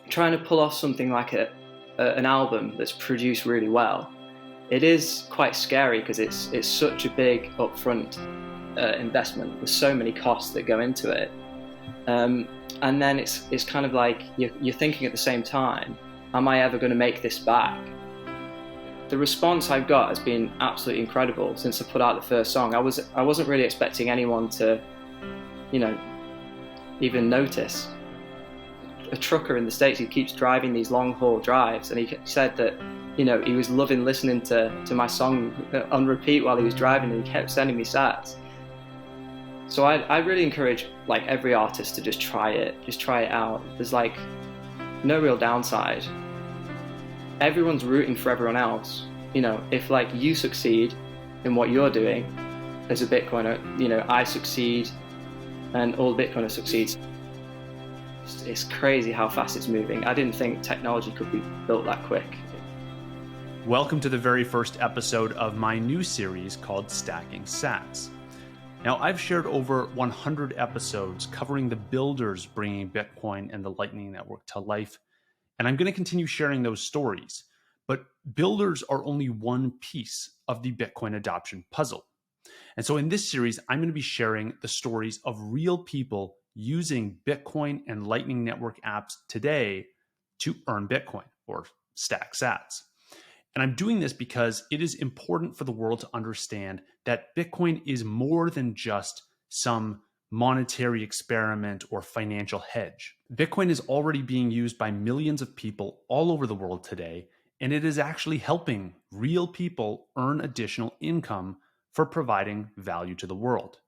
trying to pull off something like an album that's produced really well, it is quite scary because it's such a big upfront investment. There's so many costs that go into it, and then it's kind of like you're thinking at the same time, am I ever going to make this back? The response I've got has been absolutely incredible since I put out the first song. I wasn't really expecting anyone to, even notice. A trucker in the States, he keeps driving these long haul drives, and he said that, he was loving listening to my song on repeat while he was driving, and he kept sending me sats. So I really encourage every artist to just try it out. There's no real downside. Everyone's rooting for everyone else. If you succeed in what you're doing as a Bitcoiner, I succeed and all the Bitcoiners succeed. It's crazy how fast it's moving. I didn't think technology could be built that quick. Welcome to the very first episode of my new series called Stacking Sats. Now, I've shared over 100 episodes covering the builders bringing Bitcoin and the Lightning Network to life, and I'm going to continue sharing those stories. But builders are only one piece of the Bitcoin adoption puzzle. And so in this series, I'm going to be sharing the stories of real people using Bitcoin and Lightning Network apps today to earn Bitcoin or stack sats. And I'm doing this because it is important for the world to understand that Bitcoin is more than just some monetary experiment or financial hedge. Bitcoin is already being used by millions of people all over the world today, and it is actually helping real people earn additional income for providing value to the world.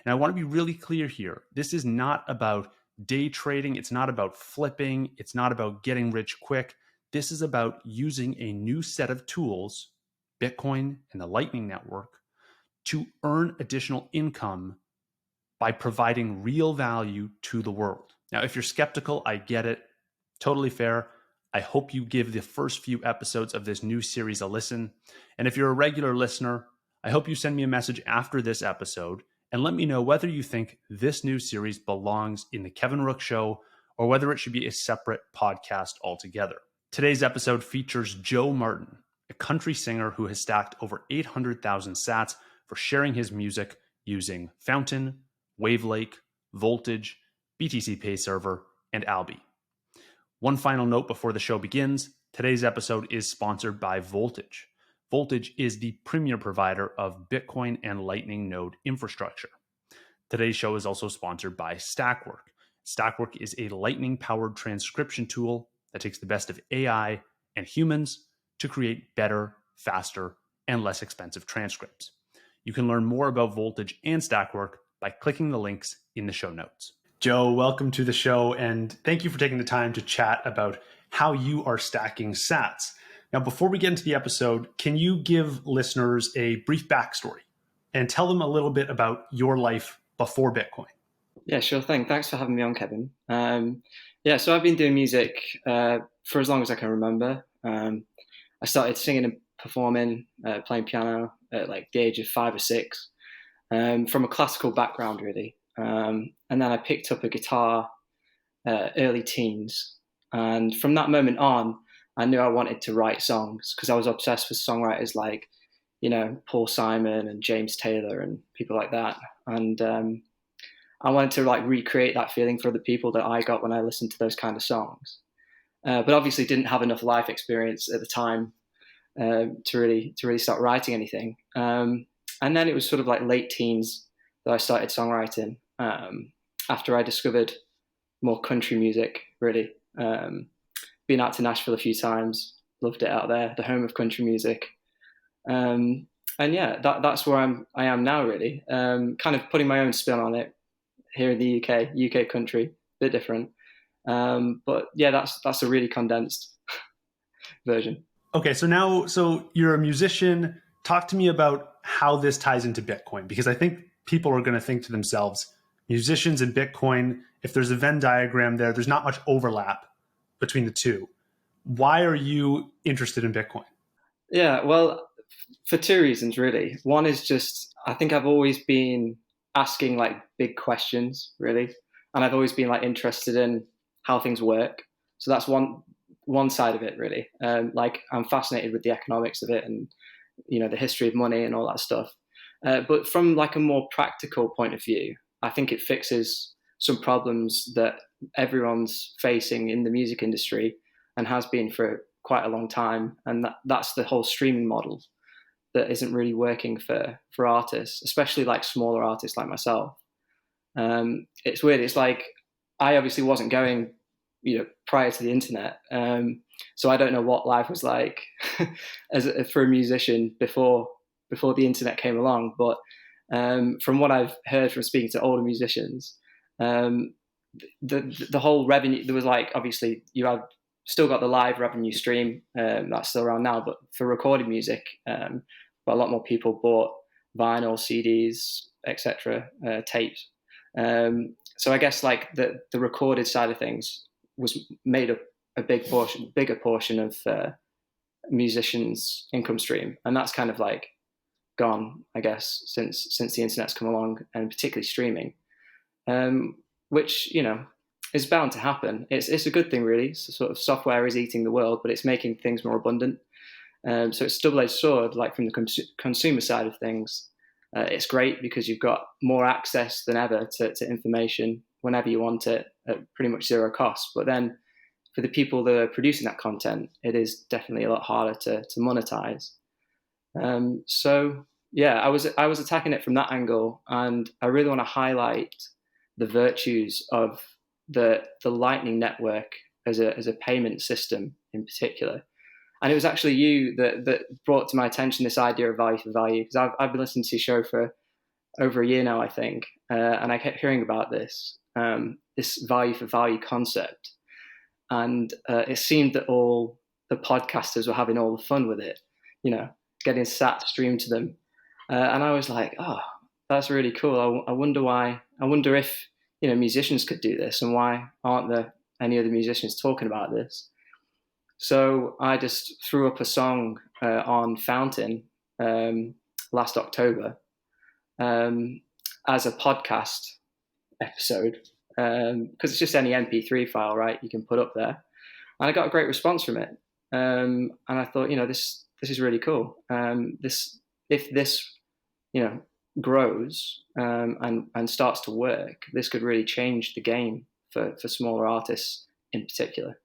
And I want to be really clear here. This is not about day trading. It's not about flipping. It's not about getting rich quick. This is about using a new set of tools, Bitcoin and the Lightning Network, to earn additional income by providing real value to the world. Now, if you're skeptical, I get it. Totally fair. I hope you give the first few episodes of this new series a listen. And if you're a regular listener, I hope you send me a message after this episode and let me know whether you think this new series belongs in the Kevin Rook Show or whether it should be a separate podcast altogether. Today's episode features Joe Martin, a country singer who has stacked over 800,000 sats for sharing his music using Fountain, Wavlake, Voltage, BTCPayServer, and Alby. One final note before the show begins, today's episode is sponsored by Voltage. Voltage is the premier provider of Bitcoin and Lightning node infrastructure. Today's show is also sponsored by Stackwork. Stackwork is a Lightning-powered transcription tool that takes the best of AI and humans to create better, faster, and less expensive transcripts. You can learn more about Voltage and Stackwork by clicking the links in the show notes. Joe, welcome to the show, and thank you for taking the time to chat about how you are stacking sats. Now, before we get into the episode, can you give listeners a brief backstory and tell them a little bit about your life before Bitcoin? Yeah, sure thing. Thanks for having me on, Kevin. So I've been doing music for as long as I can remember. I started singing and performing, playing piano at the age of 5 or 6, from a classical background, really. And then I picked up a guitar early teens. And from that moment on, I knew I wanted to write songs because I was obsessed with songwriters like, Paul Simon and James Taylor and people like that. And I wanted to recreate that feeling for the people that I got when I listened to those kind of songs. But obviously didn't have enough life experience at the time to really start writing anything. And then it was sort of late teens that I started songwriting after I discovered more country music, really. Been out to Nashville a few times, loved it out there, the home of country music. And yeah, that's where I am now, really. Kind of putting my own spin on it here in the UK country, a bit different. But yeah, that's a really condensed version. Okay, so you're a musician. Talk to me about how this ties into Bitcoin, because I think people are going to think to themselves, musicians and Bitcoin, if there's a Venn diagram there's not much overlap between the two. Why are you interested in Bitcoin? Yeah, well, for two reasons, really. One is just, I think I've always been asking big questions, really. And I've always been interested in how things work. So that's one side of it, really. Like, I'm fascinated with the economics of it, and the history of money and all that stuff. But from like a more practical point of view, I think it fixes some problems that everyone's facing in the music industry and has been for quite a long time. And that's the whole streaming model that isn't really working for artists, especially like smaller artists like myself. It's weird. It's like, I obviously wasn't going, prior to the internet. So I don't know what life was like for a musician before the internet came along. But from what I've heard from speaking to older musicians, the whole revenue, there was like, obviously you had still got the live revenue stream, that's still around now, but for recorded music, but a lot more people bought vinyl, CDs, etc., tapes. So I guess like the recorded side of things was made up a bigger portion of musicians' income stream, and that's kind of like gone, I guess, since the internet's come along, and particularly streaming, which is bound to happen. It's a good thing, really. So sort of software is eating the world, but it's making things more abundant. So it's a double-edged sword. Like, from the consumer side of things, it's great because you've got more access than ever to information whenever you want it at pretty much zero cost. But then for the people that are producing that content, it is definitely a lot harder to monetize. So yeah, I was attacking it from that angle, and I really want to highlight the virtues of the Lightning Network as a payment system in particular. And it was actually you that brought to my attention this idea of value for value, because I've been listening to your show for over a year now, I think, and I kept hearing about this value for value concept, and it seemed that all the podcasters were having all the fun with it, getting sat streamed to them, and I was like, oh, that's really cool. I wonder why. I wonder if musicians could do this, and why aren't there any other musicians talking about this? So I just threw up a song on Fountain last October as a podcast episode, because it's just any MP3 file, right? You can put up there, and I got a great response from it. And I thought, this is really cool. If this grows and starts to work, this could really change the game for smaller artists in particular.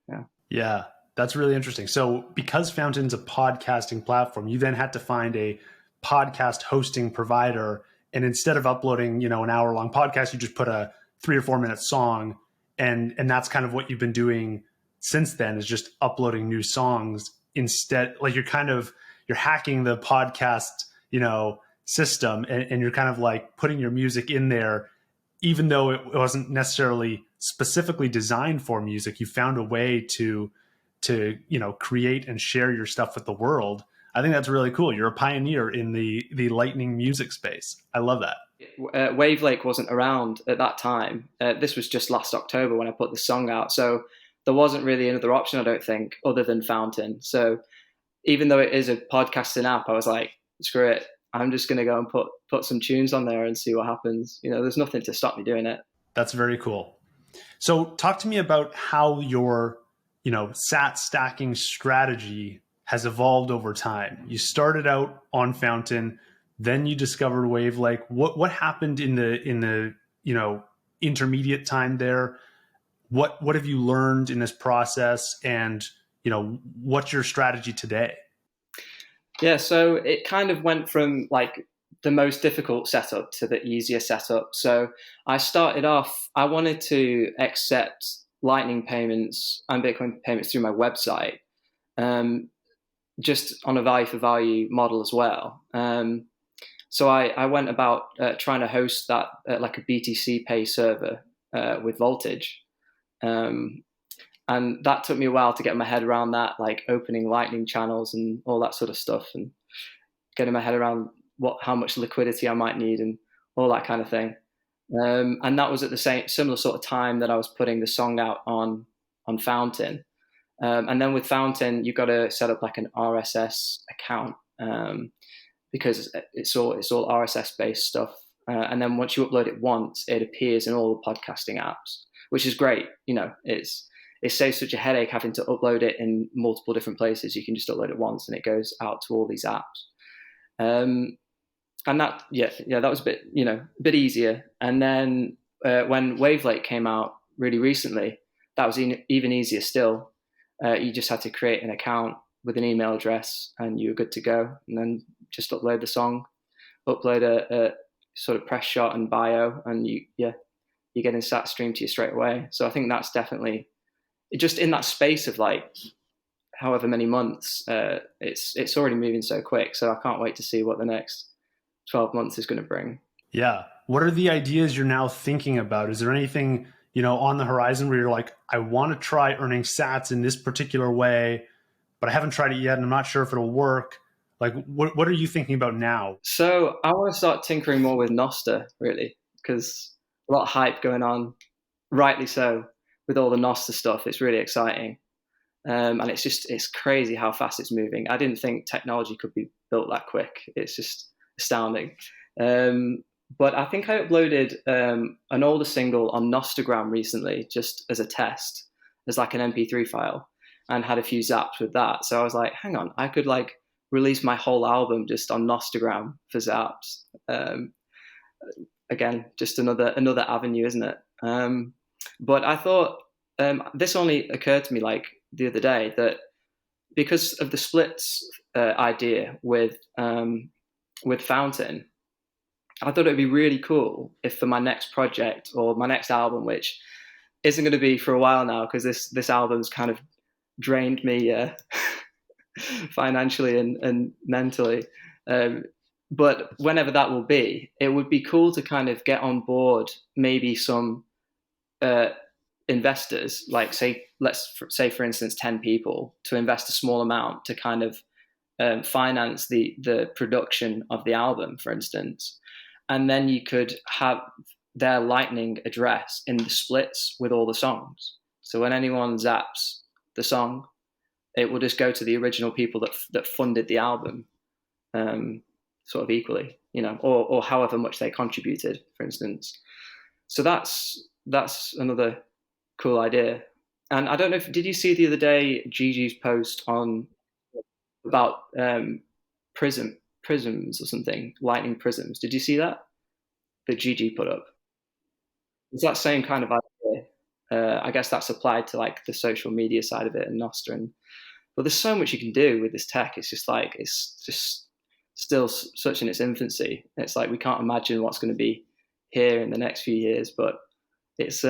Yeah, that's really interesting. So because Fountain's a podcasting platform, you then had to find a podcast hosting provider, and instead of uploading, an hour-long podcast, you just put a 3 or 4 minute song, and that's kind of what you've been doing since then, is just uploading new songs instead. Like, you're hacking the podcast, system, and you're kind of like putting your music in there, even though it wasn't necessarily specifically designed for music. You found a way to create and share your stuff with the world. I think that's really cool. You're a pioneer in the Lightning music space. I love that. Wavlake wasn't around at that time. This was just last October when I put the song out. So there wasn't really another option, I don't think, other than Fountain. So even though it is a podcasting app, I was like, screw it. I'm just going to go and put some tunes on there and see what happens. There's nothing to stop me doing it. That's very cool. So talk to me about how your, sat stacking strategy has evolved over time. You started out on Fountain, then you discovered Wavlake. What happened in the intermediate time there? What have you learned in this process, and what's your strategy today? Yeah, so it kind of went from like the most difficult setup to the easier setup. So I started off, I wanted to accept Lightning payments and Bitcoin payments through my website, just on a value for value model as well. So I went about trying to host that at like a BTCPayServer with Voltage. And that took me a while to get my head around that, like opening Lightning channels and all that sort of stuff, and getting my head around how much liquidity I might need and all that kind of thing. And that was at the similar sort of time that I was putting the song out on Fountain. And then with Fountain, you've got to set up like an RSS account, because it's all RSS based stuff. And then once you upload it once, it appears in all the podcasting apps, which is great. it saves such a headache having to upload it in multiple different places. You can just upload it once and it goes out to all these apps. And that, that was a bit easier. And then when Wavlake came out really recently, that was even easier still. You just had to create an account with an email address and you were good to go. And then just upload the song, upload a sort of press shot and bio, and you're getting sat streamed to you straight away. So I think that's definitely just in that space of like however many months, it's already moving so quick. So I can't wait to see what the next 12 months is going to bring. Yeah. What are the ideas you're now thinking about? Is there anything, on the horizon where you're like, I want to try earning sats in this particular way, but I haven't tried it yet and I'm not sure if it'll work? Like, what are you thinking about now? So I want to start tinkering more with Noster, really, because a lot of hype going on, rightly so, with all the Noster stuff. It's really exciting. And it's crazy how fast it's moving. I didn't think technology could be built that quick. It's just astounding. But I think I uploaded an older single on Nostagram recently, just as a test, as like an MP3 file, and had a few zaps with that. So I was like, hang on, I could like release my whole album just on Nostagram for zaps. Again, just another avenue, isn't it? But I thought this only occurred to me like the other day that because of the splits idea with Fountain, I thought it would be really cool if for my next project or my next album, which isn't going to be for a while now because this album's kind of drained me financially and mentally. But whenever that will be, it would be cool to kind of get on board maybe some investors, like let's say for instance 10 people, to invest a small amount to kind of finance the production of the album, for instance. And then you could have their Lightning address in the splits with all the songs. So when anyone zaps the song, it will just go to the original people that funded the album, sort of equally, or however much they contributed, for instance. So that's another cool idea. And I don't know did you see the other day Gigi's post about prisms or something, lightning prisms? Did you see that Gigi put up? It's that same kind of idea. I guess that's applied to like the social media side of it and Nostr. But there's so much you can do with this tech. It's just still such in its infancy. It's like we can't imagine what's going to be here in the next few years. But it's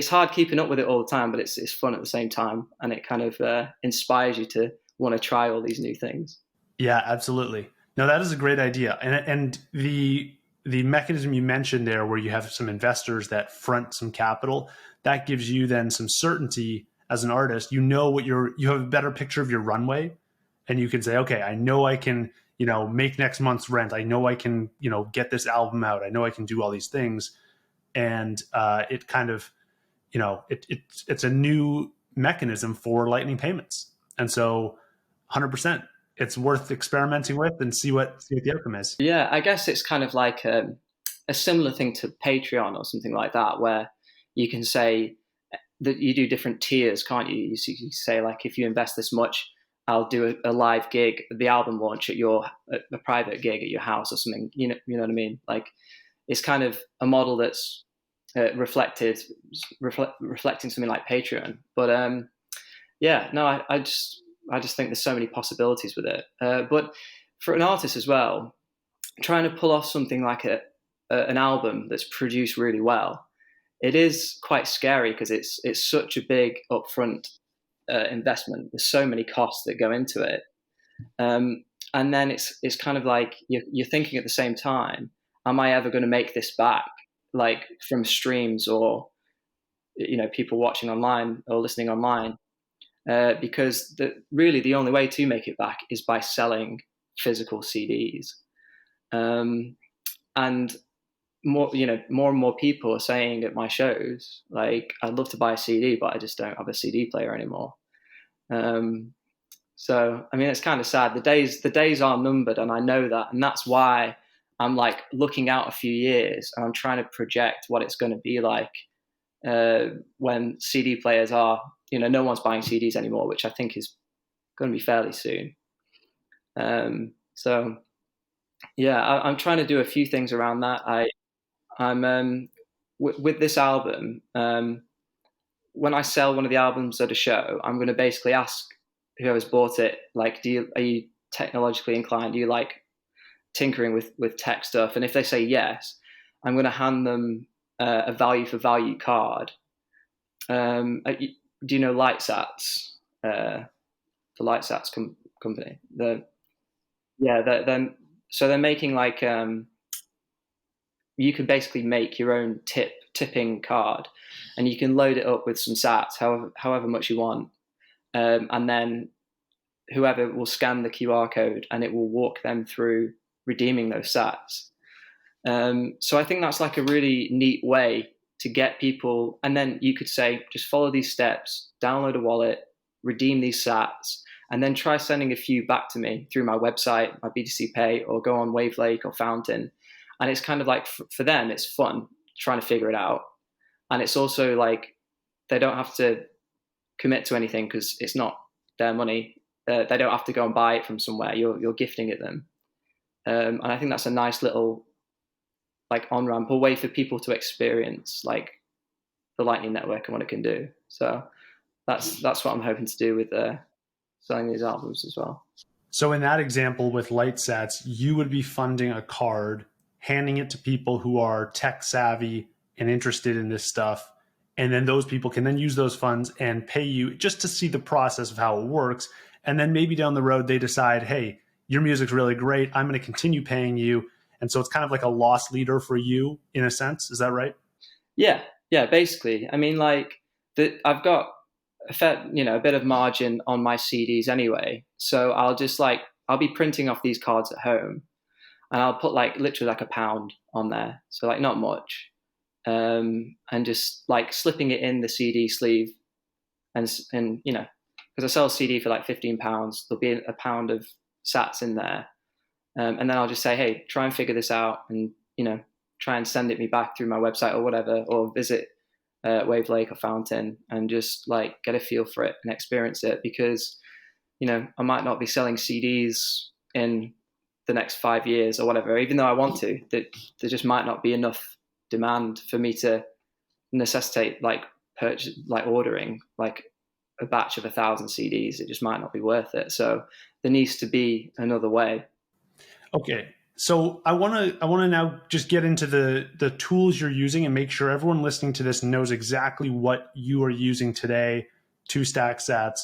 hard keeping up with it all the time. But it's fun at the same time, and it kind of inspires you to want to try all these new things. Yeah, absolutely. No, that is a great idea. And the mechanism you mentioned there where you have some investors that front some capital, that gives you then some certainty as an artist. You have a better picture of your runway, and you can say, okay, I know I can, make next month's rent. I know I can, get this album out. I know I can do all these things. And it kind of, it's a new mechanism for Lightning payments. And so 100%. It's worth experimenting with and see what the outcome is. Yeah, I guess it's kind of like a similar thing to Patreon or something like that, where you can say that you do different tiers, can't you? You say like, if you invest this much, I'll do a live gig, the album launch at a private gig at your house or something. You know what I mean? Like, it's kind of a model that's reflecting something like Patreon. But I just think there's so many possibilities with it. But for an artist as well, trying to pull off something like an album that's produced really well, it is quite scary because it's such a big upfront investment. There's so many costs that go into it, and then it's kind of like you're thinking at the same time, am I ever going to make this back, like from streams or people watching online or listening online? Because really the only way to make it back is by selling physical CDs. And more and more people are saying at my shows, like, I'd love to buy a CD, but I just don't have a CD player anymore. So, I mean, it's kind of sad. The days are numbered, and I know that. And that's why I'm like looking out a few years and I'm trying to project what it's going to be like when CD players are no one's buying CDs anymore, which I think is going to be fairly soon. So yeah, I'm trying to do a few things around that. I'm with this album. When I sell one of the albums at a show, I'm going to basically ask whoever's bought it, like, are you technologically inclined? Do you like tinkering with tech stuff? And if they say yes, I'm going to hand them a value for value card. Do you know Lightsats? The Lightsats company. So they're making like you can basically make your own tipping card, and you can load it up with some sats, however much you want, and then whoever will scan the QR code, and it will walk them through redeeming those sats. So I think that's like a really neat way to get people. And then you could say, just follow these steps, download a wallet, redeem these sats, and then try sending a few back to me through my website, my BTC Pay, or go on Wavlake or Fountain. And it's kind of like, for them, it's fun trying to figure it out. And it's also like, they don't have to commit to anything because it's not their money. They don't have to go and buy it from somewhere. You're gifting it them. And I think that's a nice little like on-ramp, a way for people to experience like the Lightning Network and what it can do. So that's what I'm hoping to do with selling these albums as well. So in that example with Lightsats, you would be funding a card, handing it to people who are tech savvy and interested in this stuff. And then those people can then use those funds and pay you just to see the process of how it works. And then maybe down the road, they decide, hey, your music's really great. I'm going to continue paying you. And so it's kind of like a loss leader for you in a sense. Is that right? Yeah, basically. I mean, like I've got a bit of margin on my CDs anyway. So I'll be printing off these cards at home, and I'll put like literally like £1 on there. So like not much. And just like slipping it in the CD sleeve, and because I sell a CD for like £15, there'll be £1 of sats in there. And then I'll just say, hey, try and figure this out, and try and send it me back through my website or whatever, or visit Wavlake or Fountain, and just like get a feel for it and experience it, because I might not be selling CDs in the next 5 years or whatever, even though I want to. That there just might not be enough demand for me to necessitate like ordering like a batch of 1,000 CDs. It just might not be worth it. So there needs to be another way. Okay. So I want to now just get into the tools you're using and make sure everyone listening to this knows exactly what you are using today to stack sats.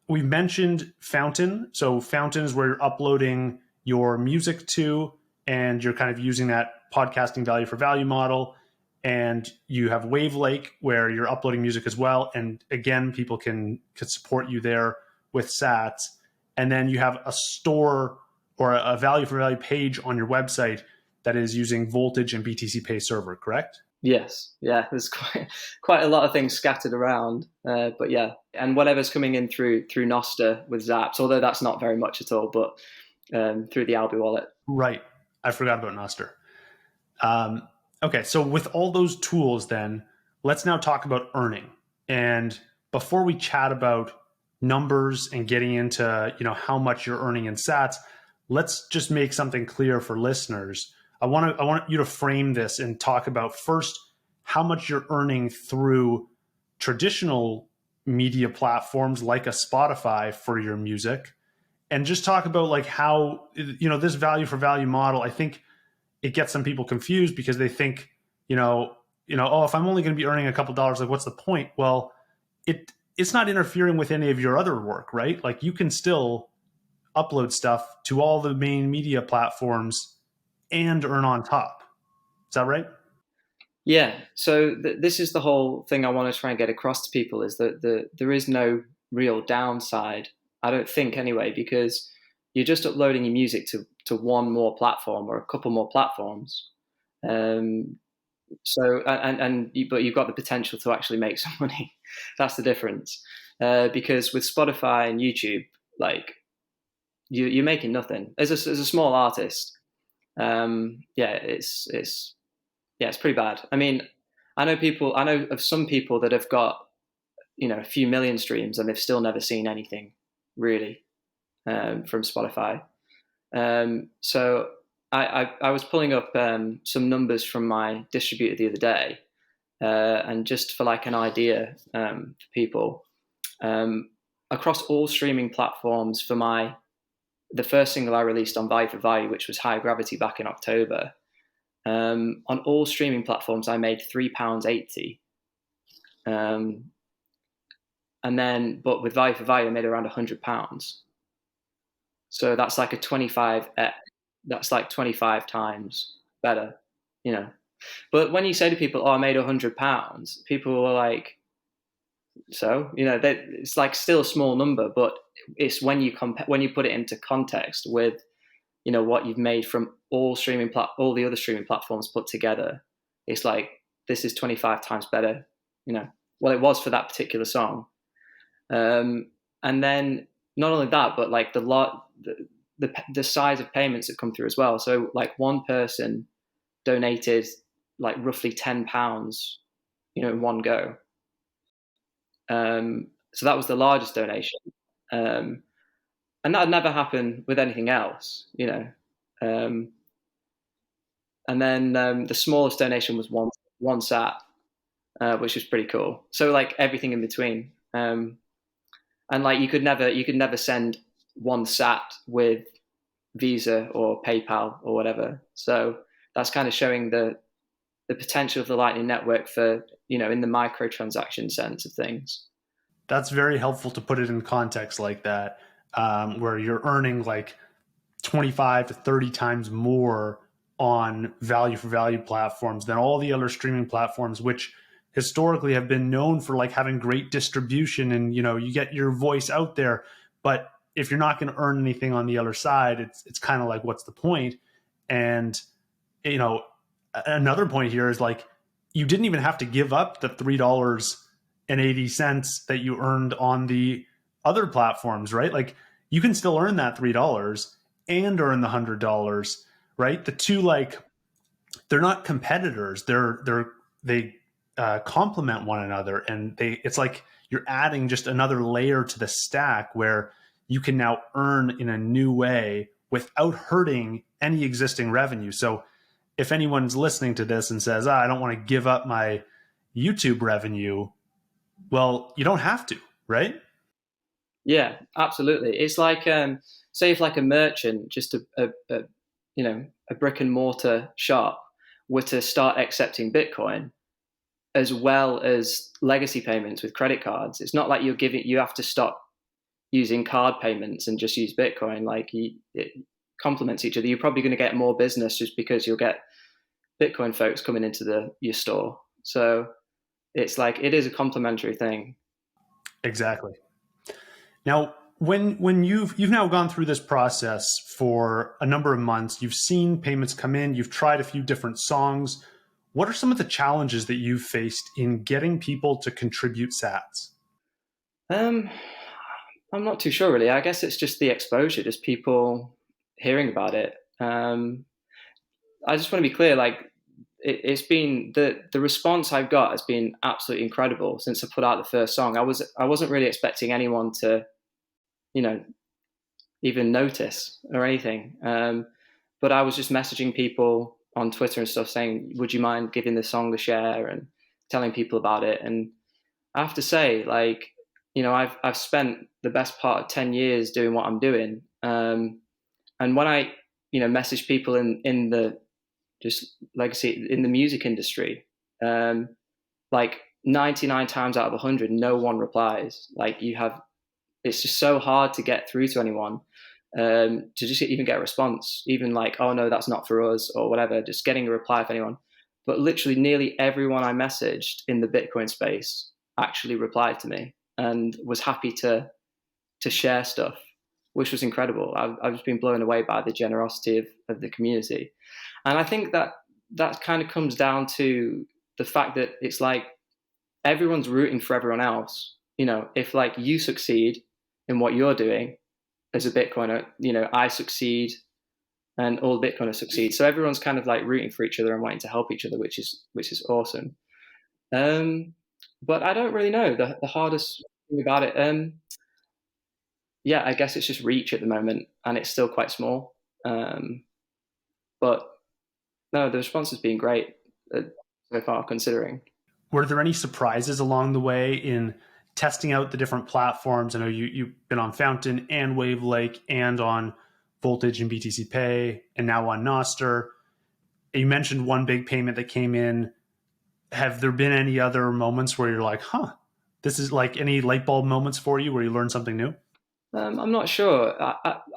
We've mentioned Fountain. So Fountain is where you're uploading your music to, and you're kind of using that podcasting value for value model. And you have Wavlake, where you're uploading music as well. And again, people can support you there with sats. And then you have a store or a value for value page on your website that is using Voltage and BTCPayServer, correct? Yes. Yeah. There's quite a lot of things scattered around, but yeah, and whatever's coming in through Nostr with Zaps, although that's not very much at all, but through the Alby wallet. Right. I forgot about Nostr. Okay. So with all those tools, then let's now talk about earning. And before we chat about numbers and getting into how much you're earning in sats, let's just make something clear for listeners. I want you to frame this and talk about first how much you're earning through traditional media platforms like a Spotify for your music, and just talk about like how this value for value model. I think it gets some people confused because they think oh, if I'm only going to be earning a couple dollars, like what's the point? Well, it's not interfering with any of your other work, right? Like you can still upload stuff to all the main media platforms and earn on top. Is that right? Yeah. So this is the whole thing I want to try and get across to people, is that there is no real downside, I don't think anyway, because you're just uploading your music to one more platform or a couple more platforms. So but you've got the potential to actually make some money. That's the difference. Because with Spotify and YouTube, like you're making nothing as a small artist. It's pretty bad. I mean, I know of some people that have got a few million streams, and they've still never seen anything really from Spotify. So I was pulling up some numbers from my distributor the other day, and just for like an idea for people, across all streaming platforms for the first single I released on Value for Value, which was High Gravity back in October, on all streaming platforms I made £3.80. But with Value for Value I made around £100. So that's like that's like 25 times better, you know. But when you say to people, "Oh, I made £100," people are like, "So, it's like still a small number, but it's when you put it into context with, what you've made from all the other streaming platforms put together, it's like this is 25 times better, well, it was for that particular song." And then not only that, but like the size of payments that come through as well. So like one person donated like roughly £10, in one go. So that was the largest donation, and that would never happen with anything else, Um, and then the smallest donation was one sat, which was pretty cool. So like everything in between, and like you could never send one sat with Visa or PayPal or whatever. So that's kind of showing the potential of the Lightning Network for, in the microtransaction sense of things. That's very helpful to put it in context like that, where you're earning like 25 to 30 times more on value for value platforms than all the other streaming platforms, which historically have been known for like having great distribution and, you get your voice out there. But if you're not going to earn anything on the other side, it's kind of like, what's the point? And, another point here is like, you didn't even have to give up the $3.80 that you earned on the other platforms, right? Like you can still earn that $3 and earn the $100, right? The two, like, they're not competitors. They complement one another, and it's like you're adding just another layer to the stack where you can now earn in a new way without hurting any existing revenue. So if anyone's listening to this and says, I don't want to give up my YouTube revenue, well, you don't have to, right? Yeah, absolutely. It's like, say if like a merchant, just a brick and mortar shop, were to start accepting Bitcoin as well as legacy payments with credit cards. It's not like you have to stop using card payments and just use Bitcoin. Like it complements each other. You're probably going to get more business just because you'll get Bitcoin folks coming into your store. So it's like, it is a complementary thing. Exactly. Now, when you've now gone through this process for a number of months, you've seen payments come in, you've tried a few different songs. What are some of the challenges that you've faced in getting people to contribute sats? I'm not too sure really. I guess it's just the exposure, just people hearing about it. I just want to be clear, like it's been the response I've got has been absolutely incredible since I put out the first song. I wasn't really expecting anyone to, even notice or anything. But I was just messaging people on Twitter and stuff saying, would you mind giving this song a share, and telling people about it. And I have to say, like, I've spent the best part of 10 years doing what I'm doing. And when I, message people in the just legacy in the music industry, like 99 times out of 100, no one replies. Like it's just so hard to get through to anyone, to just even get a response, even like, oh no, that's not for us or whatever, just getting a reply of anyone. But literally nearly everyone I messaged in the Bitcoin space actually replied to me and was happy to share stuff, which was incredible. I've just been blown away by the generosity of the community. And I think that kind of comes down to the fact that it's like everyone's rooting for everyone else. If like you succeed in what you're doing as a Bitcoiner, I succeed and all Bitcoiners succeed. So everyone's kind of like rooting for each other and wanting to help each other, which is awesome. But I don't really know the hardest thing about it. Yeah, I guess it's just reach at the moment, and it's still quite small. Um, but no, the response has been great so far, considering. Were there any surprises along the way in testing out the different platforms? I know you've been on Fountain and Wavlake and on Voltage and BTC Pay and now on Noster. You mentioned one big payment that came in. Have there been any other moments where you're like, huh, this is like any light bulb moments for you where you learned something new? I'm not sure.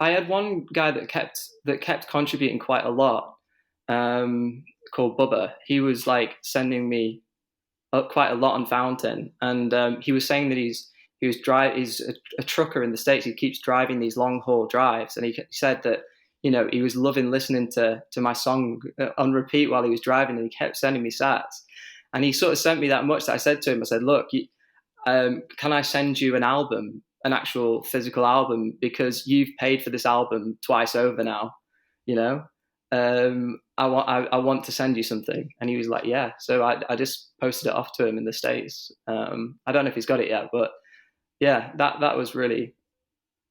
I had one guy that kept contributing quite a lot, called Bubba. He was like sending me quite a lot on Fountain, and he was saying that he's a trucker in the States. He keeps driving these long haul drives, and he said that he was loving listening to my song on repeat while he was driving, and he kept sending me sats. And he sort of sent me that much that I said to him, I said, look, can I send you an album, an actual physical album, because you've paid for this album twice over now, you know? I want to send you something. And he was like, yeah. So I just posted it off to him in the States. I don't know if he's got it yet, but yeah, that was really,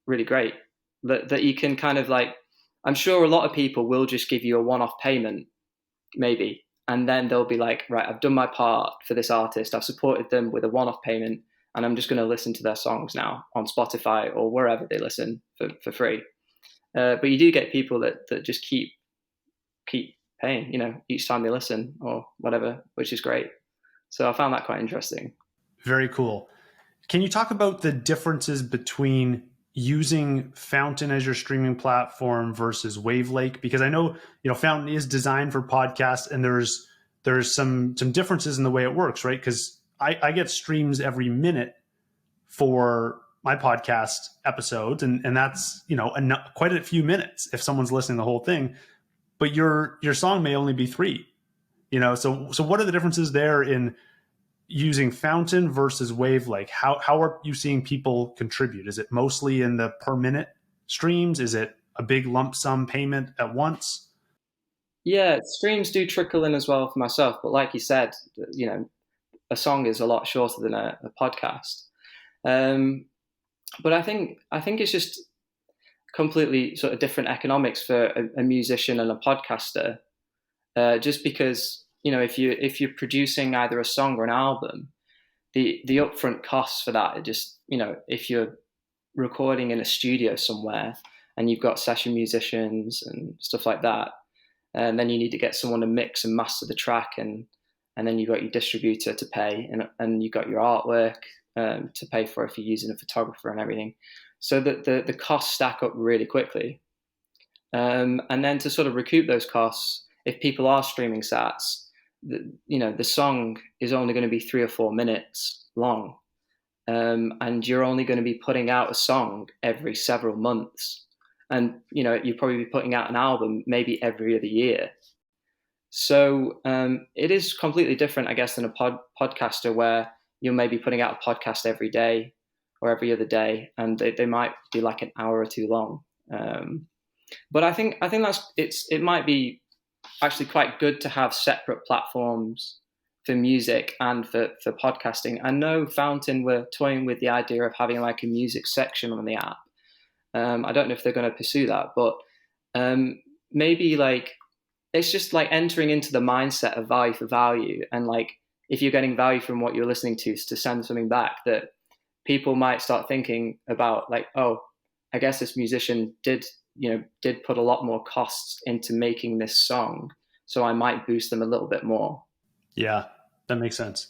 really great. That you can kind of like, I'm sure a lot of people will just give you a one-off payment, maybe, and then they'll be like, right, I've done my part for this artist. I've supported them with a one-off payment, and I'm just going to listen to their songs now on Spotify or wherever they listen for free. But you do get people that just keep paying, each time they listen or whatever, which is great. So I found that quite interesting. Very cool. Can you talk about the differences between using Fountain as your streaming platform versus Wavlake? Because I know, Fountain is designed for podcasts, and there's some differences in the way it works, right? Because I get streams every minute for my podcast episodes, and that's quite a few minutes if someone's listening to the whole thing. But your song may only be 3. So what are the differences there in using Fountain versus Wavlake? How are you seeing people contribute? Is it mostly in the per minute streams? Is it a big lump sum payment at once? Yeah, streams do trickle in as well for myself, but like you said, a song is a lot shorter than a podcast. But I think it's just completely sort of different economics for a musician and a podcaster. Just because if you're producing either a song or an album, the upfront costs for that are just if you're recording in a studio somewhere and you've got session musicians and stuff like that, and then you need to get someone to mix and master the track, and then you've got your distributor to pay, and you've got your artwork to pay for if you're using a photographer and everything. So that the costs stack up really quickly. And then to sort of recoup those costs, if people are streaming sats, the song is only going to be 3 or 4 minutes long. And you're only going to be putting out a song every several months. And, you'll probably be putting out an album maybe every other year. So it is completely different, I guess, than a podcaster where you're maybe putting out a podcast every day or every other day, and they might be like an hour or 2 long. But I think it might be actually quite good to have separate platforms for music and for podcasting. I know Fountain were toying with the idea of having like a music section on the app. I don't know if they're going to pursue that, but maybe like it's just like entering into the mindset of value for value, and like if you're getting value from what you're listening to send something back, that people might start thinking about like, oh, I guess this musician did put a lot more costs into making this song, so I might boost them a little bit more. Yeah, that makes sense.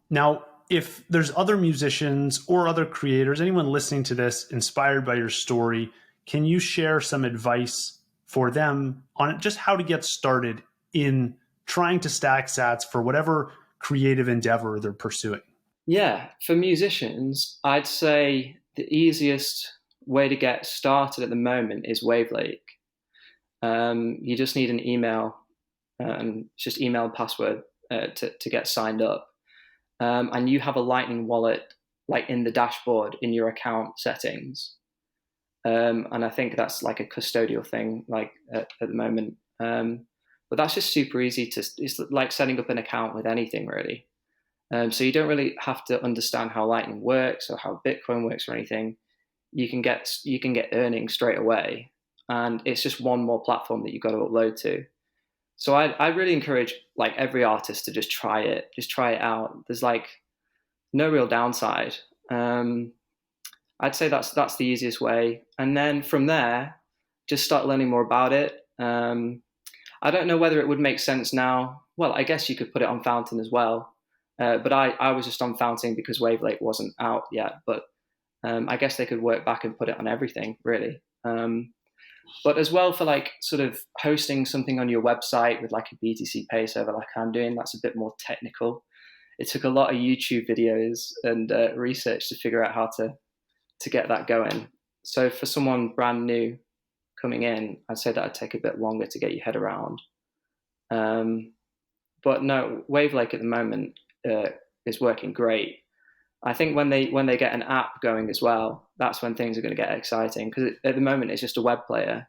Now, if there's other musicians or other creators, anyone listening to this inspired by your story, can you share some advice for them on just how to get started in trying to stack sats for whatever creative endeavor they're pursuing? Yeah, for musicians, I'd say the easiest way to get started at the moment is Wavlake. You just need an email, and just email and password to get signed up. And you have a Lightning wallet like in the dashboard in your account settings. And I think that's like a custodial thing like at the moment. But that's just super easy it's like setting up an account with anything really. So you don't really have to understand how Lightning works or how Bitcoin works or anything. You can get earnings straight away, and it's just one more platform that you've got to upload to. So I really encourage like every artist to just try it out. There's like no real downside. Um, I'd say that's the easiest way, and then from there, just start learning more about it. I don't know whether it would make sense now. Well, I guess you could put it on Fountain as well, but I was just on Fountain because Wavlake wasn't out yet. But I guess they could work back and put it on everything, really. But as well for like sort of hosting something on your website with like a BTC Pay server, like I'm doing, that's a bit more technical. It took a lot of YouTube videos and research to figure out how to get that going. So for someone brand new coming in, I'd say that would take a bit longer to get your head around. But no, Wavlake at the moment is working great. I think when they get an app going as well, that's when things are going to get exciting, because at the moment it's just a web player.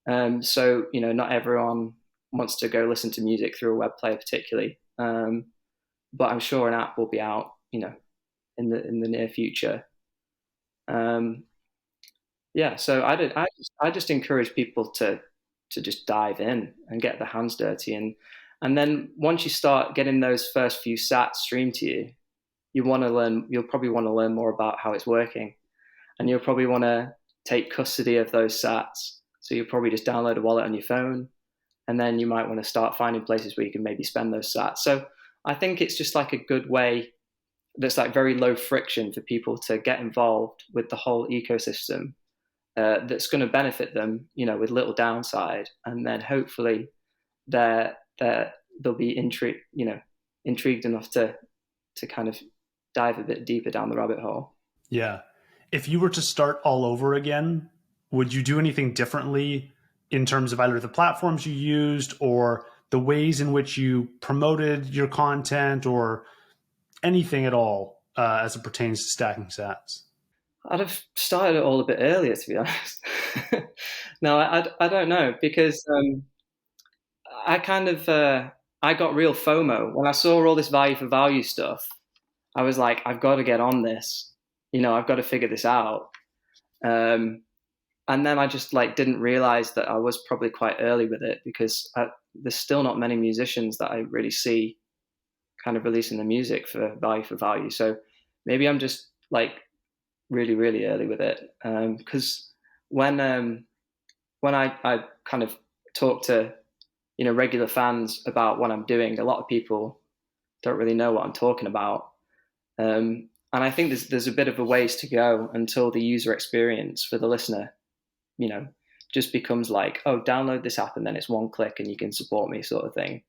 So not everyone wants to go listen to music through a web player particularly. But I'm sure an app will be out, in the near future. Yeah, so I just encourage people to just dive in and get their hands dirty, and then once you start getting those first few sats streamed to you, you'll probably want to learn more about how it's working, and you'll probably want to take custody of those sats. So you'll probably just download a wallet on your phone, and then you might want to start finding places where you can maybe spend those sats. So I think it's just like a good way that's like very low friction for people to get involved with the whole ecosystem, that's going to benefit them, with little downside, and then hopefully they'll be intrigued enough to kind of dive a bit deeper down the rabbit hole. Yeah. If you were to start all over again, would you do anything differently in terms of either the platforms you used or the ways in which you promoted your content, or anything at all as it pertains to stacking sats? I'd have started it all a bit earlier, to be honest. No, I don't know, because I kind of I got real FOMO when I saw all this value for value stuff. I was like, I've got to get on this. I've got to figure this out. And then I just like didn't realize that I was probably quite early with it, because there's still not many musicians that I really see kind of releasing the music for value. So maybe I'm just like really, really early with it. Because when I kind of talk to regular fans about what I'm doing, a lot of people don't really know what I'm talking about. And I think there's a bit of a ways to go until the user experience for the listener, just becomes like, oh, download this app and then it's one click and you can support me, sort of thing.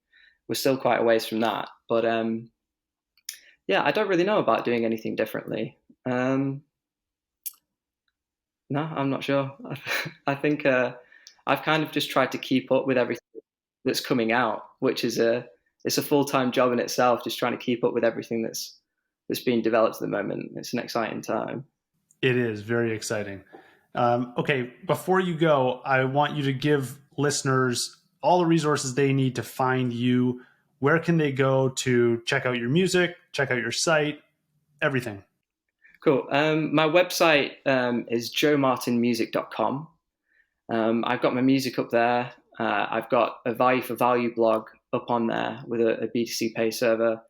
We're still quite a ways from that, but yeah, I don't really know about doing anything differently. No, I'm not sure. I think I've kind of just tried to keep up with everything that's coming out, which is it's a full-time job in itself, just trying to keep up with everything that's being developed at the moment. It's an exciting time. It is very exciting. Okay, before you go, I want you to give listeners all the resources they need to find you. Where can they go to check out your music, check out your site, everything? Cool. My website is joemartinmusic.com. I've got my music up there. I've got a value for value blog up on there with a BTC Pay server.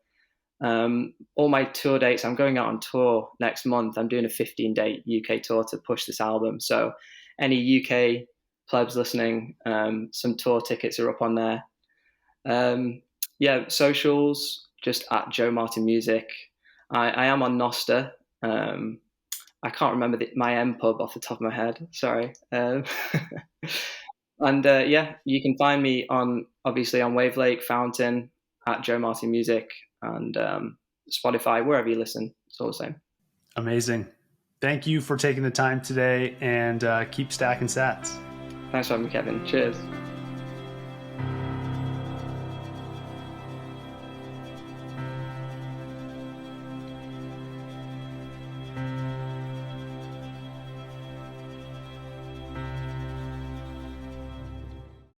All my tour dates, I'm going out on tour next month. I'm doing a 15-day UK tour to push this album. So any UK plebs listening, some tour tickets are up on there. Yeah, socials, just at Joe Martin Music. I am on Noster. I can't remember my M pub off the top of my head. Sorry. And yeah, you can find me obviously on Wavlake, Fountain, at Joe Martin Music, and Spotify, wherever you listen. It's all the same. Amazing. Thank you for taking the time today, and keep stacking sats. Thanks for having me, Kevin. Cheers.